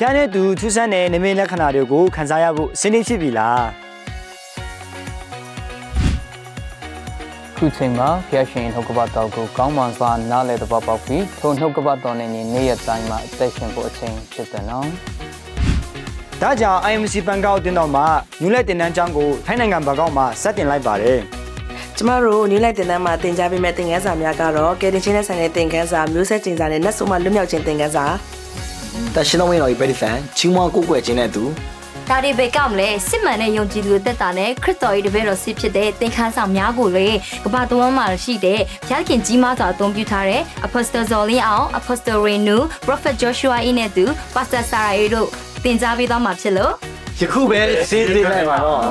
ဖျားတဲ့သူထူးဆန်းတဲ့နမိတ်လက္ခဏာတွေကိုခန်းစားရဖို့စဉ်းနေဖြစ်ပြီလားခုချိန်မှာဖျက်ရှင်နှုတ်ကပတ်တော်ကိုကောင်းမွန်စွာနားလည်သဘောပေါက်ပြီးထိုနှုတ်ကပတ်တော်နဲ့နေ့ရက်တိုင်းမှာအသက်ရှင်ဖို့အချိန်ဖြစ်တယ်နော်ဒါကြောင့် IMC ဘန်ကောက်တင်တော်မှာညူလက်တင်တန်းကျောင်းကိုထိုင်းနိုင်ငံဘန်ကောက်မှာစတင်လိုက်ပါတယ်ကျမတို့နယူးလိုက်တင်တန်းမှာသင်ကြားပေးမယ့်သင်ခန်းစာများကတော့ကယ်တင်ခြင်းနဲ့ဆိုင်တဲ့သင်ခန်းစာမျိုးဆက်ကျင်စာနဲ့နတ်ဆိုမှလွတ်မြောက်ခြင်းသင်ခန်းစာတရှင်တော်ဝင်တော်ဤပဲဒီဖန်ချီးမွမ်းကိုးကွယ်ခြင်းနဲ့သူဒါတွေပဲကောက်မလဲစစ်မှန်တဲ့ယုံကြည်သူအသက်တာနဲ့ခရစ်တော်၏တပည့်တော်စစ်ဖြစ်တဲ့သင်ခန်းစာများကိုလေကမ္ဘာတဝန်းမှာရှိတဲ့ဘုရားခင်ကြီးမားစွာအသုံးပြုထားတဲ့ Apostle Zolin အောင် Apostle Renu Prophet Joshua ၏နဲ့သူ Pastor Sarah တို့သင်ကြားပေးသွားမှာဖြစ်လို့ယခုပဲစီးသေးလိုက်ပါတော့ဟ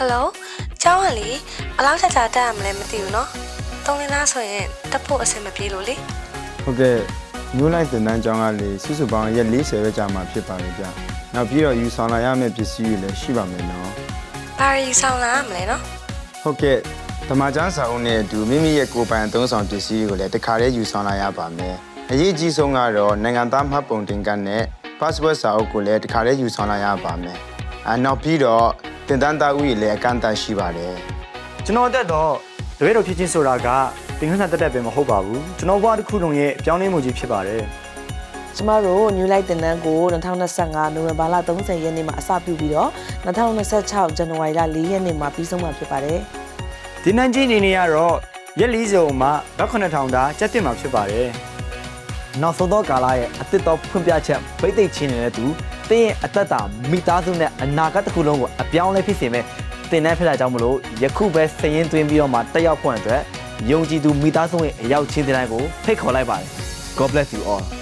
ယ်လိုကျောင်းကလေဘယ်လောက်ကြာကြာတက်ရမလဲမသိဘူးเนาะသုံးလလားဆိုရင်တက်ဖို့အဆင်မပြေလို့လေဟုတ်ကဲ့မျိုးလိုက်တင်တန်းကျောင်းကလေစုစုပေါင်းရက်40ပဲကြာမှဖြစ်ပါလေကြာနောက်ပြီးတော့ယူဆောင်လာရမယ့်ပစ္စည်းတွေလည်းရှိပါမယ်နော်ဘာရီဆောင်လာမလဲเนาะဟုတ်ကဲ့ဓမ္မကျမ်းစာအုပ်နဲ့အတူမိမိရဲ့ကိုယ်ပိုင်အသုံးဆောင်ပစ္စည်းတွေကိုလည်းတစ်ခါတည်းယူဆောင်လာရပါမယ်အရေးကြီးဆုံးကတော့နိုင်ငံသားမှတ်ပုံတင်ကတ်နဲ့ passport စာအုပ်ကိုလည်းတစ်ခါတည်းယူဆောင်လာရပါမယ်နောက်ပြီးတော့တင်တန်းသားဥယျာဉ်လည်းအကန့်အသတ်ရှိပါတယ်ကျွန်တော်တက်တော့တပည့်တော်ဖြစ်ချင်းဆိုတာကသင်ခန်းစာတက်ပဲမဟုတ်ပါဘူးကျွန်တော်ဘဝတစ်ခုလုံးရဲ့ပြောင်းလဲမှုကြီးဖြစ်ပါတယ်ကျမတို့နယူးလိုက်တင်တန်းကို2025နိုဝင်ဘာလ30ရက်နေ့မှာအစပြုပြီးတော့2026ဇန်နဝါရီလ4ရက်နေ့မှာပြီးဆုံးမှာဖြစ်ပါတယ်ဒီနန်းကြီးအနေနဲ့ကတော့ရက်40မှာဘတ်9000တာကျက်တင်မှာဖြစ်ပါတယ်နောက်ဆုံးသောကာလရဲ့အသစ်သောဖွင့်ပြချက်ဗိတ်သိက်ချင်းနေတဲ့သူတင်းရဲ့အသက်တာမိသားစုနဲ့အနာဂတ်တစ်ခုလုံးကိုအပြောင်းလဲဖြစ်စေမဲ့တင်တန်းဖြစ်တာကြောင့်မလို့ယခုပဲစည်ရင်းသွင်းပြီးတော့မှတက်ရောက်ဖွင့်အတွက်ယုံကြည်သူမိသားစုရဲ့အရောက်ချင်းတိုင်းကိုဖိတ်ခေါ်လိုက်ပါတယ် God bless you all